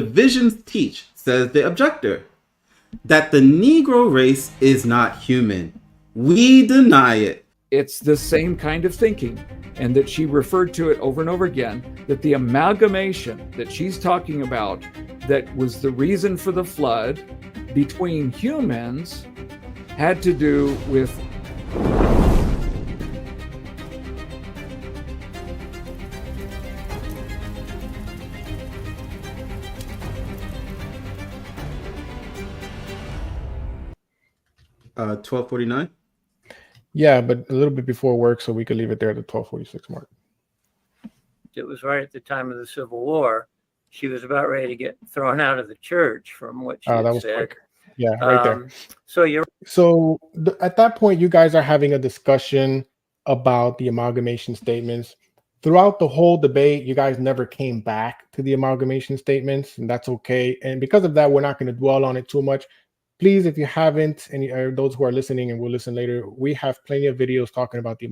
Visions teach, says the objector, that the Negro race is not human. We deny it. It's the same kind of thinking, and that she referred to it over and over again, that the amalgamation that she's talking about, that was the reason for the flood between humans, had to do with uh 1249. Yeah, but a little bit before work, so we could leave it there at the 12:46 mark. It was right at the time of the Civil War. She was about ready to get thrown out of the church from what she That had was said. quick. Yeah, right there. So you're So at that point, you guys are having a discussion about the amalgamation statements. Throughout the whole debate, you guys never came back to the amalgamation statements, and that's okay. And because of that, we're not going to dwell on it too much. Please, if you haven't, and those who are listening and will listen later, we have plenty of videos talking about the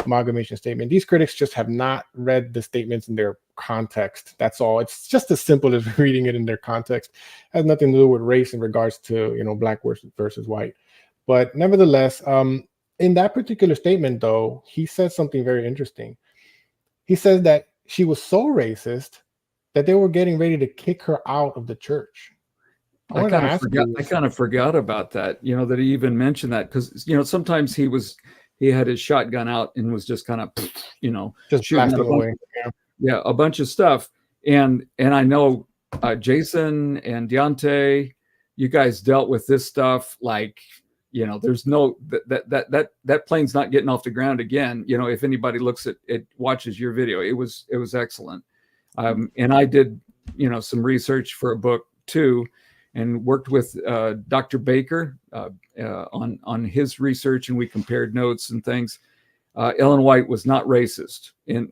amalgamation statement. These critics just have not read the statements in their context. That's all. It's just as simple as reading it in their context. It has nothing to do with race in regards to, black versus white. But nevertheless, in that particular statement, though, he said something very interesting. He says that she was so racist that they were getting ready to kick her out of the church. I kind of forgot about that, that he even mentioned that, because, sometimes he had his shotgun out and was just kind of, just shooting away. Yeah, a bunch of stuff. And I know Jason and Deontay, you guys dealt with this stuff like, there's no, that plane's not getting off the ground again. If anybody looks at it, watches your video, it was excellent. And I did, some research for a book too, and worked with Dr. Baker on his research, and we compared notes and things. Ellen White was not racist, and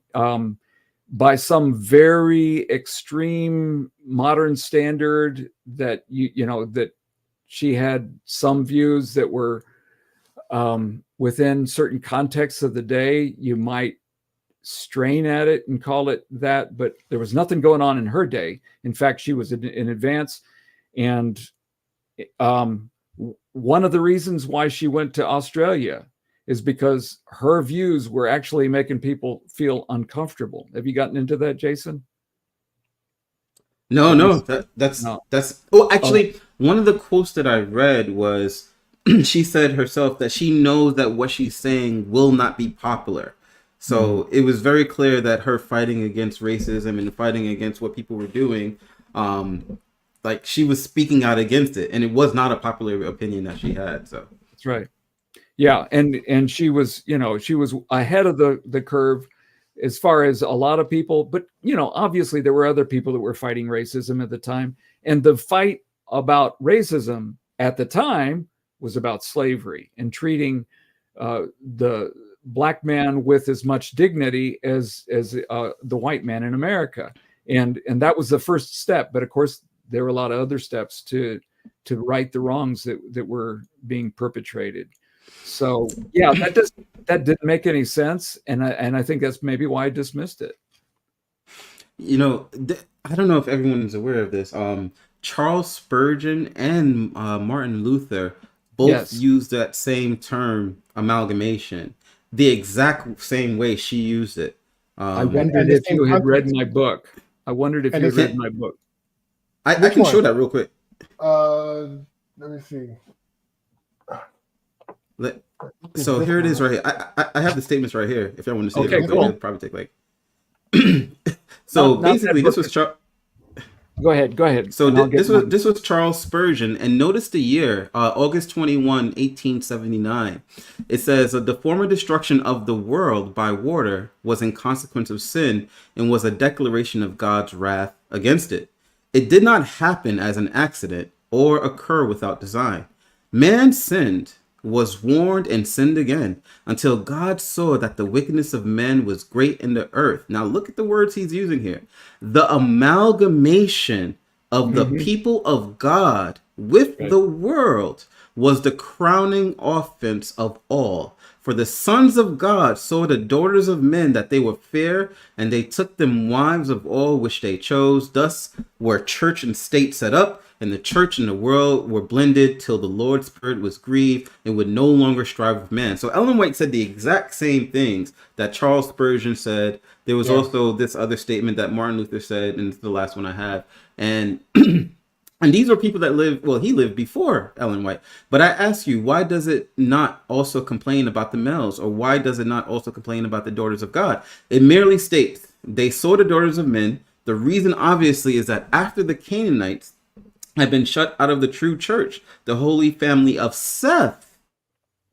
by some very extreme modern standard, that that she had some views that were within certain contexts of the day. You might strain at it and call it that, but there was nothing going on in her day. In fact, she was in advance. And one of the reasons why she went to Australia is because her views were actually making people feel uncomfortable. Have you gotten into that, Jason? No, that's oh, actually, one of the quotes that I read was she said herself that she knows that what she's saying will not be popular. So it was very clear that her fighting against racism and fighting against what people were doing, like she was speaking out against it, and it was not a popular opinion that she had. So that's right. Yeah, and she was, she was ahead of the curve as far as a lot of people, but obviously there were other people that were fighting racism at the time, and the fight about racism at the time was about slavery and treating the black man with as much dignity as the white man in America, and that was the first step. But of course, there were a lot of other steps to right the wrongs that were being perpetrated. So yeah, that didn't make any sense, and I think that's maybe why I dismissed it. I don't know if everyone is aware of this. Charles Spurgeon and Martin Luther both used that same term, amalgamation, the exact same way she used it. I wondered if you had read my book. I can show that real quick. Let me see. So here it is right here. I have the statements right here. If y'all want to see it, cool. It'll probably take like. So basically, this was Go ahead. So this was Charles Spurgeon, and notice the year, August 21, 1879. It says the former destruction of the world by water was in consequence of sin and was a declaration of God's wrath against it. It did not happen as an accident or occur without design. Man sinned, was warned, and sinned again until God saw that the wickedness of men was great in the earth. Now look at the words he's using here. The amalgamation of the people of God with the world was the crowning offense of all. For the sons of God saw the daughters of men that they were fair, and they took them wives of all which they chose. Thus were church and state set up, and the church and the world were blended till the Lord's spirit was grieved and would no longer strive with man. So Ellen White said the exact same things that Charles Spurgeon said. There was also this other statement that Martin Luther said, and it's the last one I have. And and these were people that lived, well, he lived before Ellen White. But I ask you, why does it not also complain about the males? Or why does it not also complain about the daughters of God? It merely states, they saw the daughters of men. The reason, obviously, is that after the Canaanites had been shut out of the true church, the holy family of Seth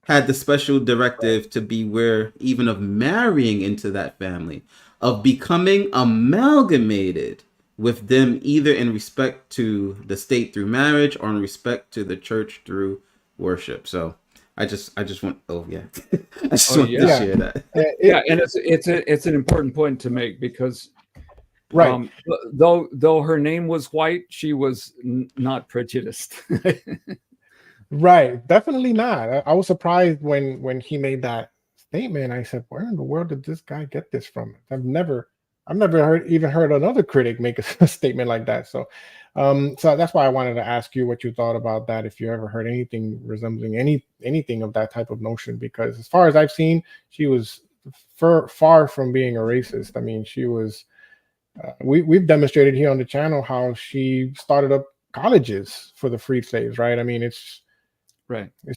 had the special directive to beware even of marrying into that family, of becoming amalgamated with them, either in respect to the state through marriage or in respect to the church through worship. So I just want, I just want to share that. And it's an important point to make, because right, though her name was White, she was not prejudiced. right, definitely not. I was surprised when he made that statement. I said, where in the world did this guy get this from? I've never heard another critic make a statement like that. So so that's why I wanted to ask you what you thought about that, if you ever heard anything resembling anything of that type of notion, because as far as I've seen, she was far from being a racist. I mean, she was we've demonstrated here on the channel how she started up colleges for the freed slaves, right? I mean, it's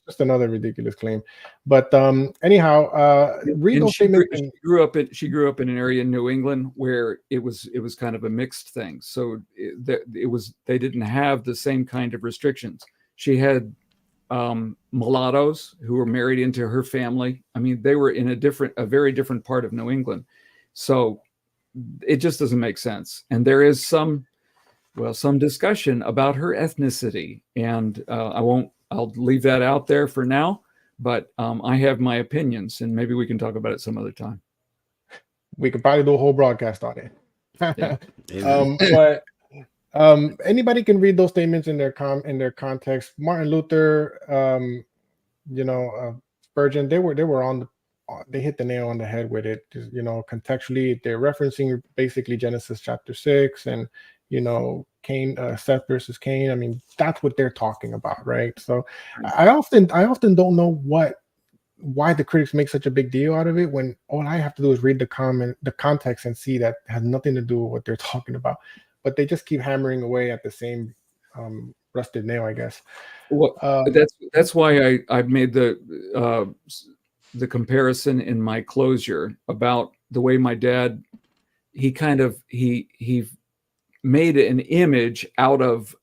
just another ridiculous claim. But anyhow, read those statements. She grew up in an area in New England where it was kind of a mixed thing. So they didn't have the same kind of restrictions. She had mulattoes who were married into her family. I mean, they were in a very different part of New England. So it just doesn't make sense. And there is some discussion about her ethnicity, and I'll leave that out there for now, but I have my opinions, and maybe we can talk about it some other time. We could probably do a whole broadcast on it. Yeah. But anybody can read those statements in their context. Martin Luther, Spurgeon, they hit the nail on the head with it. Contextually, they're referencing basically Genesis chapter 6 and Cain, Seth versus Cain. I mean, that's what they're talking about, right? So I often don't know why the critics make such a big deal out of it, when all I have to do is read the context and see that has nothing to do with what they're talking about. But they just keep hammering away at the same rusted nail, I guess. Well, that's why I made the comparison in my closure about the way my dad, he made an image out of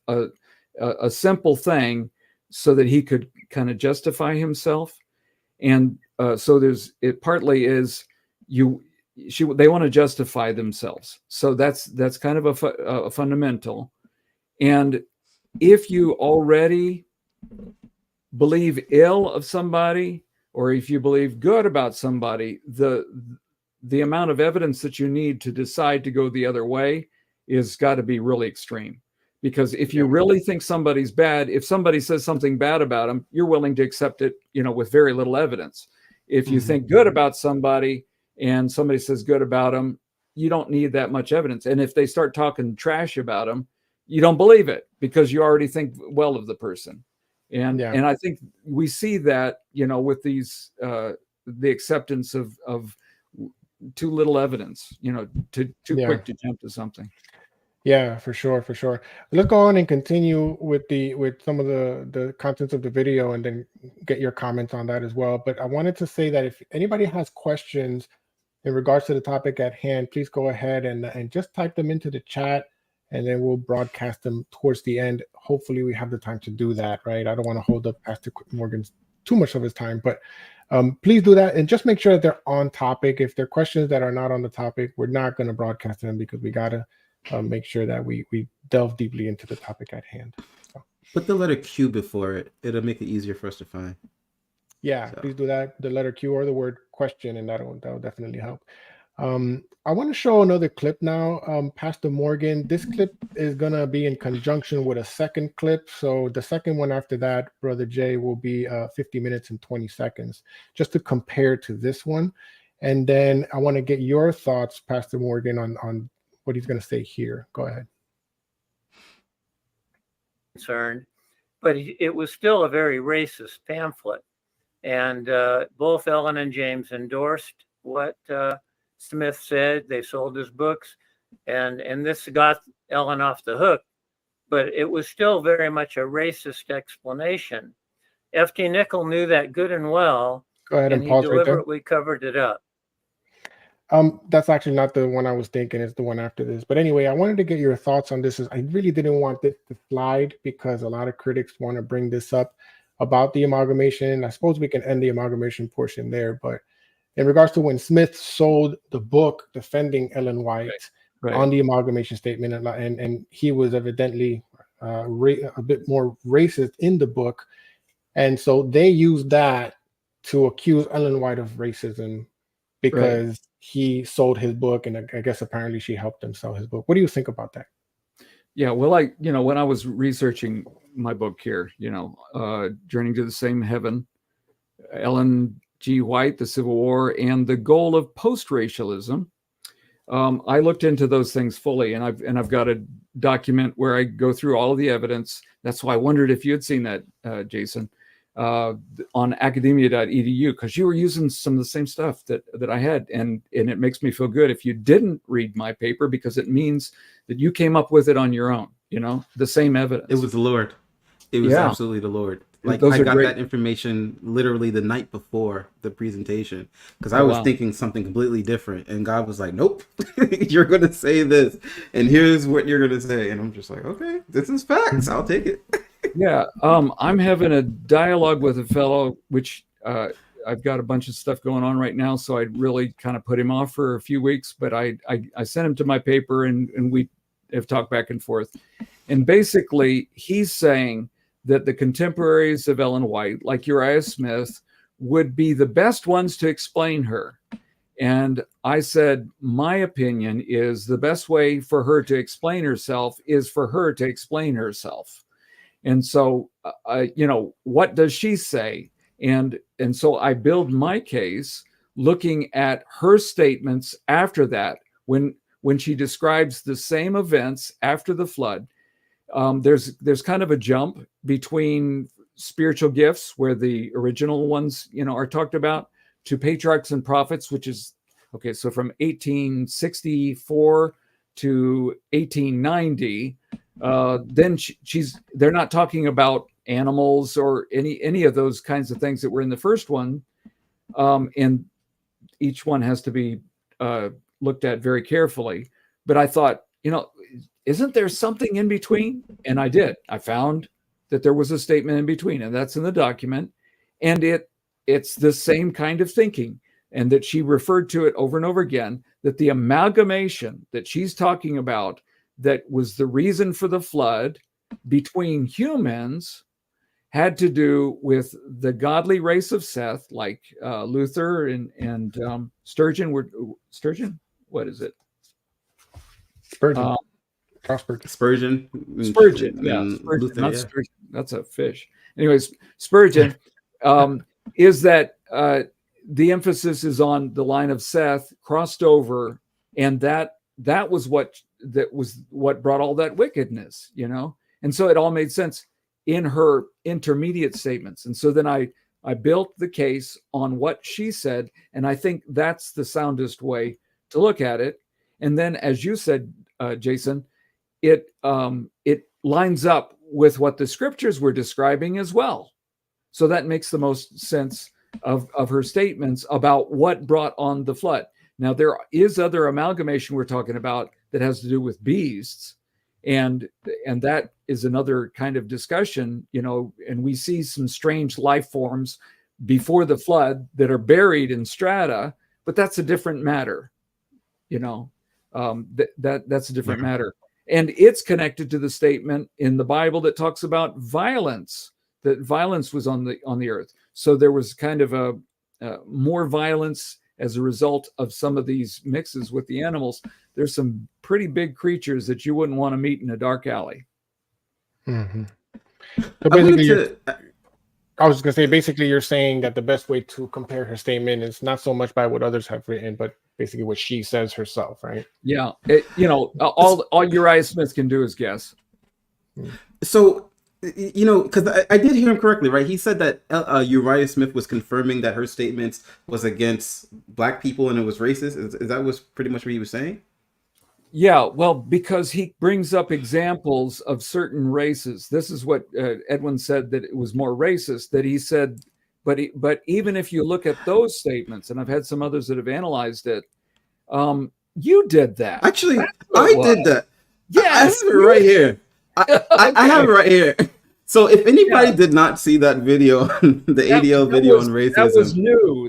a simple thing so that he could kind of justify himself. And so partly is they want to justify themselves. So that's kind of a fundamental. And if you already believe ill of somebody, or if you believe good about somebody, the amount of evidence that you need to decide to go the other way is got to be really extreme. Because if you really think somebody's bad, if somebody says something bad about them, you're willing to accept it, with very little evidence. If you think good about somebody and somebody says good about them, you don't need that much evidence. And if they start talking trash about them, you don't believe it because you already think well of the person. And I think we see that, with these the acceptance of too little evidence, too quick to jump to something. Yeah, for sure. Let's go on and continue with some of the contents of the video, and then get your comments on that as well. But I wanted to say that if anybody has questions in regards to the topic at hand, please go ahead and just type them into the chat, and then we'll broadcast them towards the end. Hopefully we have the time to do that, right? I don't want to hold up Pastor Morgan's too much of his time, but please do that, and just make sure that they're on topic. If there are questions that are not on the topic, we're not going to broadcast them, because we got to make sure that we delve deeply into the topic at hand. So. Put the letter Q before it. It'll make it easier for us to find. Yeah, please do that. The letter Q or the word question, and that'll definitely help. I want to show another clip now, Pastor Morgan. This clip is going to be in conjunction with a second clip. So the second one after that, Brother Jay, will be 50 minutes and 20 seconds, just to compare to this one. And then I want to get your thoughts, Pastor Morgan, on what he's going to say here. Go ahead. Concerned, but it was still a very racist pamphlet. And both Ellen and James endorsed what Smith said. They sold his books, and this got Ellen off the hook. But it was still very much a racist explanation. F.T. Nickel knew that good and well, Go ahead and he pause right there. deliberately covered it up. That's actually not the one I was thinking. It's the one after this. But anyway, I wanted to get your thoughts on this. I really didn't want this to slide because a lot of critics want to bring this up about the amalgamation. I suppose we can end the amalgamation portion there. But in regards to when Smith sold the book defending Ellen White on the amalgamation statement, and he was evidently a bit more racist in the book. And so they used that to accuse Ellen White of racism because he sold his book, and I guess apparently she helped him sell his book. What do you think about that? Yeah, well, when I was researching my book here, Journeying to the Same Heaven, Ellen G. White, the Civil War, and the goal of post-racialism, I looked into those things fully, and I've got a document where I go through all of the evidence. That's why I wondered if you had seen that, Jason, on academia.edu, because you were using some of the same stuff that I had, and it makes me feel good if you didn't read my paper, because it means that you came up with it on your own, the same evidence. It was the Lord. It was absolutely the Lord. Like, Those I got great. That information literally the night before the presentation, because I was thinking something completely different, and God was like, nope, you're going to say this, and here's what you're going to say. And I'm just like, okay, this is facts. I'll take it. Yeah, I'm having a dialogue with a fellow, which I've got a bunch of stuff going on right now, so I really kind of put him off for a few weeks, but I sent him to my paper, and we have talked back and forth. And basically, he's saying that the contemporaries of Ellen White, like Uriah Smith, would be the best ones to explain her. And I said, my opinion is the best way for her to explain herself is for her to explain herself. And so, what does she say? And so I build my case looking at her statements after that, when she describes the same events after the flood. There's kind of a jump between spiritual gifts, where the original ones, are talked about, to patriarchs and prophets, which is, okay, so from 1864 to 1890, then they're not talking about animals or any of those kinds of things that were in the first one, and each one has to be looked at very carefully. But I thought, isn't there something in between? And I did. I found that there was a statement in between, and that's in the document, and it's the same kind of thinking, and that she referred to it over and over again, that the amalgamation that she's talking about, that was the reason for the flood between humans, had to do with the godly race of Seth, like Luther and Spurgeon. Spurgeon? What is it? Spurgeon. Spurgeon. Yeah. Spurgeon, Luther, not Spurgeon. That's a fish. Anyways, Spurgeon is that the emphasis is on the line of Seth crossed over, and that was what brought all that wickedness, and so it all made sense in her intermediate statements. And so then I built the case on what she said, and I think that's the soundest way to look at it. And then, as you said, Jason, it lines up with what the scriptures were describing as well. So that makes the most sense of her statements about what brought on the flood. Now, there is other amalgamation we're talking about that has to do with beasts, and that is another kind of discussion, and we see some strange life forms before the flood that are buried in strata, but that's a different matter. That's a different matter. And it's connected to the statement in the Bible that talks about violence, that violence was on the earth. So there was kind of a more violence as a result of some of these mixes with the animals, there's some pretty big creatures that you wouldn't want to meet in a dark alley. So I basically, wanted to. I was going to say, basically, you're saying that the best way to compare her statement is not so much by what others have written, but basically what she says herself, right? Yeah, all Uriah Smith can do is guess. So, because I did hear him correctly, right? He said that Uriah Smith was confirming that her statements was against black people and it was racist. Is that was pretty much what he was saying? Yeah, well, because he brings up examples of certain races. This is what Edwin said, that it was more racist, that he said, but even if you look at those statements, and I've had some others that have analyzed it, you did that. Actually, I did that. Yeah, I have it right here. I have it right here. So if anybody did not see that video, the ADL video on racism,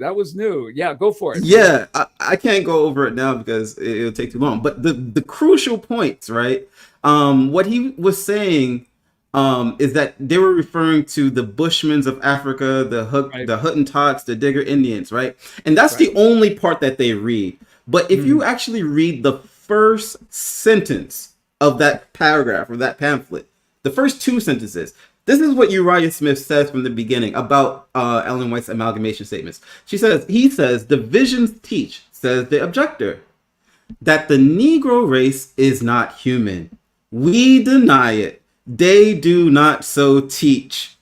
that was new. Yeah, go for it. Yeah, I can't go over it now because it'll take too long. But the crucial points, right? What he was saying is that they were referring to the Bushmen of Africa, the Hottentots, the Digger Indians, right? And that's the only part that they read. But if you actually read the first sentence of that paragraph or that pamphlet, the first two sentences, this is what Uriah Smith says from the beginning about Ellen White's amalgamation statements. He says, the visions teach, says the objector, that the Negro race is not human. We deny it. They do not so teach.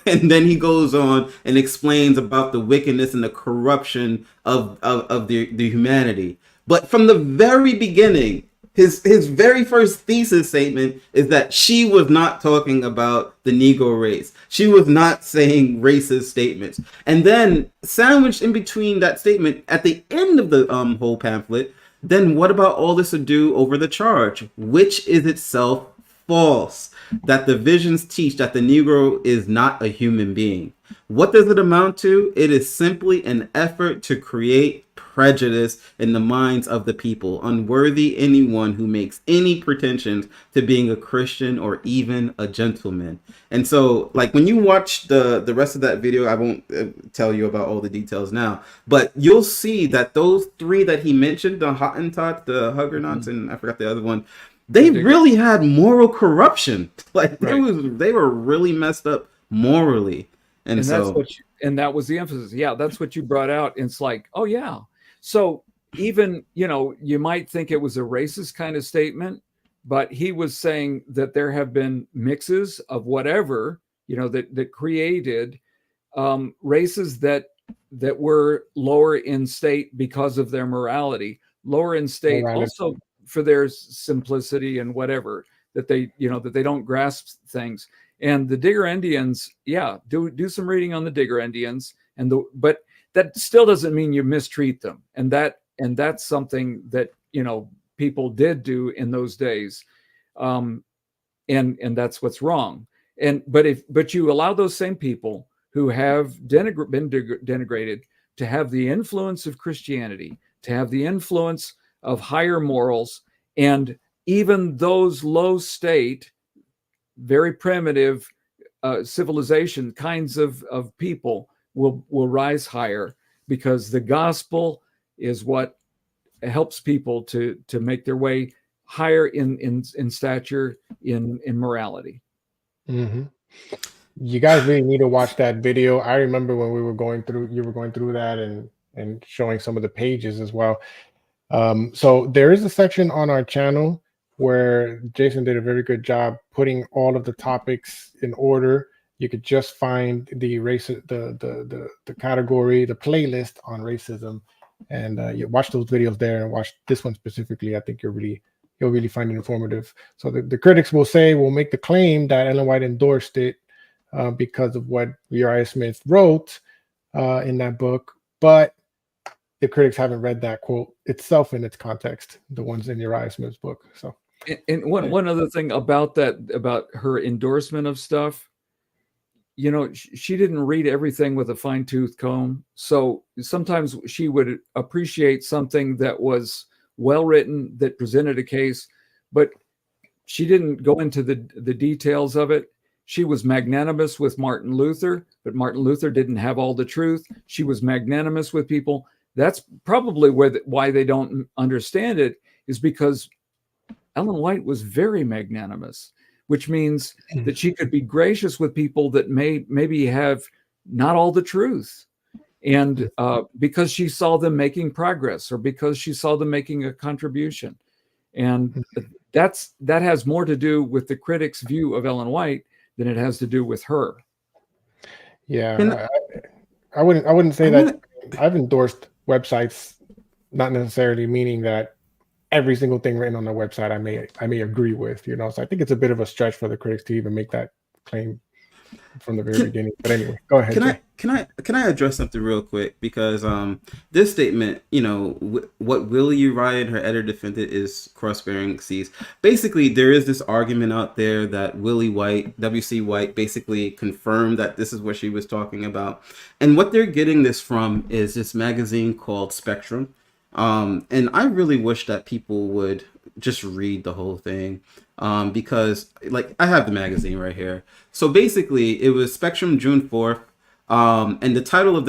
And then he goes on and explains about the wickedness and the corruption of the humanity. But from the very beginning, his very first thesis statement is that she was not talking about the Negro race. She was not saying racist statements. And then sandwiched in between that statement at the end of the whole pamphlet, then what about all this ado over the charge, which is itself false, that the visions teach that the Negro is not a human being. What does it amount to? It is simply an effort to create prejudice in the minds of the people, unworthy anyone who makes any pretensions to being a Christian or even a gentleman. And so, like, when you watch the rest of that video, I won't tell you about all the details now, but you'll see that those three that he mentioned, the Hottentots, the Huguenots, and I forgot the other one, they really had moral corruption. Like, they were really messed up morally. And so that was the emphasis. Yeah, that's what you brought out. It's like, oh yeah. So even, you might think it was a racist kind of statement, but he was saying that there have been mixes of whatever, that created races that were lower in state because of their morality, lower in state also for their simplicity and whatever, that they don't grasp things. And the Digger Indians, do some reading on the Digger Indians, but that still doesn't mean you mistreat them. And that's something that, people did do in those days. And that's what's wrong. But you allow those same people who have been denigrated to have the influence of Christianity, to have the influence of higher morals, and even those low state, very primitive civilization kinds of people will rise higher, because the gospel is what helps people to make their way higher in stature, in morality. Mm-hmm. You guys really need to watch that video. I remember when you were going through that and showing some of the pages as well. So there is a section on our channel where Jason did a very good job putting all of the topics in order. You could just find the the category, the playlist on racism, and you watch those videos there and watch this one specifically. I think you'll really find it informative. So the critics will make the claim that Ellen White endorsed it because of what Uriah Smith wrote in that book, but the critics haven't read that quote itself in its context, the ones in Uriah Smith's book. So, and one other thing about her endorsement of stuff, she didn't read everything with a fine-tooth comb. So sometimes she would appreciate something that was well written, that presented a case, but she didn't go into the details of it. She was magnanimous with Martin Luther, but Martin Luther didn't have all the truth. She was magnanimous with people. That's probably why they don't understand it, is because Ellen White was very magnanimous, which means that she could be gracious with people that maybe have not all the truth. And because she saw them making progress, or because she saw them making a contribution. And that has more to do with the critics' view of Ellen White than it has to do with her. Yeah, I wouldn't say that. I've endorsed websites, not necessarily meaning that every single thing written on the website I may agree with, you know. So I think it's a bit of a stretch for the critics to even make that claim from the very beginning. But anyway, go ahead. Can I address something real quick? Because this statement, you know, what Willie Uriah and her editor defended is cross-bearing C's. Basically, there is this argument out there that Willie White, W.C. White, basically confirmed that this is what she was talking about. And what they're getting this from is this magazine called Spectrum. And I really wish that people would just read the whole thing. Because like I have the magazine right here. So basically it was Spectrum June 4th. And the title of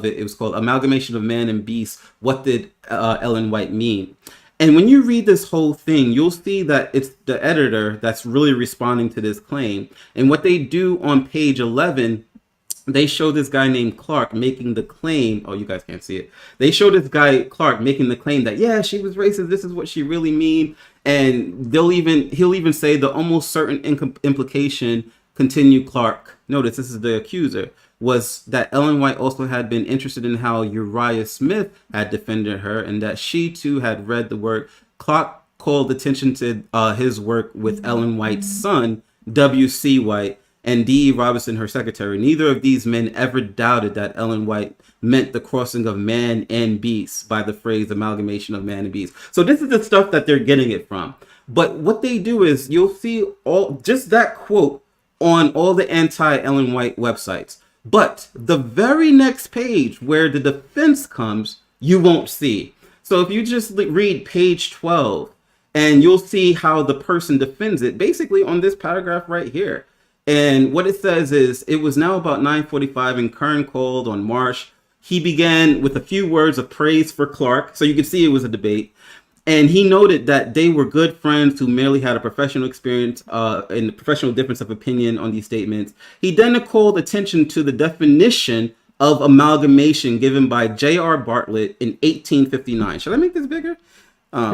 it was called Amalgamation of Man and Beast. What did Ellen White mean? And when you read this whole thing, you'll see that it's the editor that's really responding to this claim. And what they do on page 11, they show this guy named Clark making the claim. Oh, you guys can't see it. They show this guy Clark making the claim that, yeah, she was racist. This is what she really mean. And he'll even say the almost certain implication, continue Clark. Notice this is the accuser, was that Ellen White also had been interested in how Uriah Smith had defended her, and that she too had read the work. Clark called attention to his work with Ellen White's son, W.C. White, and D.E. Robinson, her secretary. Neither of these men ever doubted that Ellen White meant the crossing of man and beast by the phrase amalgamation of man and beast. So this is the stuff that they're getting it from. But what they do is you'll see just that quote on all the anti-Ellen White websites. But the very next page where the defense comes, you won't see. So if you just read page 12, and you'll see how the person defends it, basically on this paragraph right here. And what it says is, it was now about 9:45 and Kern called on Marsh. He began with a few words of praise for Clark. So you can see it was a debate. And he noted that they were good friends who merely had a professional experience and a professional difference of opinion on these statements. He then called attention to the definition of amalgamation given by J.R. Bartlett in 1859. Should I make this bigger? I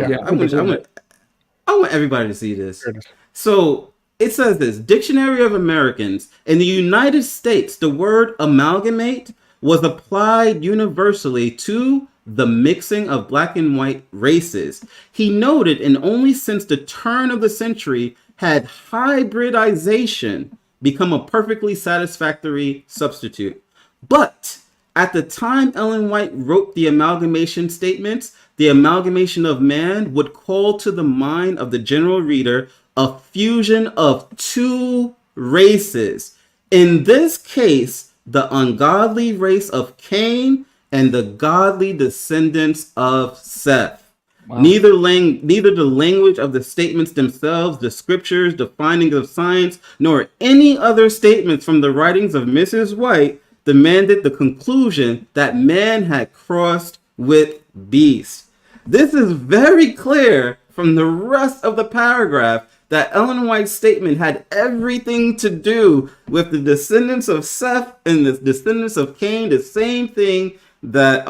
want everybody to see this. So it says this: Dictionary of Americans. In the United States, the word amalgamate was applied universally to the mixing of black and white races. He noted, and only since the turn of the century had hybridization become a perfectly satisfactory substitute. But at the time Ellen White wrote the amalgamation statements, the amalgamation of man would call to the mind of the general reader a fusion of two races. In this case, the ungodly race of Cain and the godly descendants of Seth. Wow. Neither the language of the statements themselves, the scriptures, the findings of science, nor any other statements from the writings of Mrs. White demanded the conclusion that man had crossed with beast. This is very clear from the rest of the paragraph that Ellen White's statement had everything to do with the descendants of Seth and the descendants of Cain, the same thing that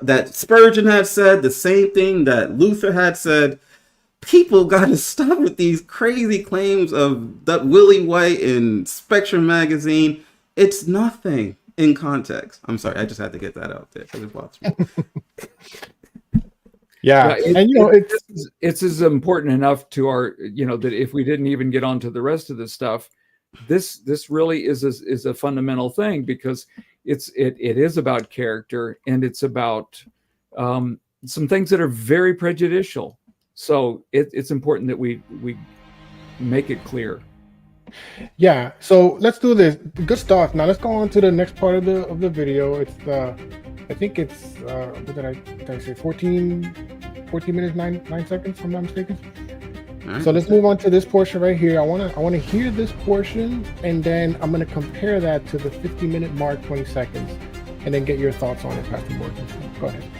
that Spurgeon had said, the same thing that Luther had said. People got to stop with these crazy claims of that Willie White in Spectrum magazine. It's nothing in context. I'm sorry, I just had to get that out there. Yeah, and it's as important enough to our, that if we didn't even get onto the rest of this stuff, this really is a fundamental thing, because it is about character, and it's about some things that are very prejudicial. So it's important that we make it clear. Yeah, so let's do this. Good stuff. Now let's go on to the next part of the video. It's I think it's what did I say? 14 minutes 9 seconds, if I'm not mistaken. Right. So let's move on to this portion right here. I want to hear this portion, and then I'm going to compare that to the 50-minute mark, 20 seconds. and then get your thoughts on it, Pastor Morgan. Go ahead.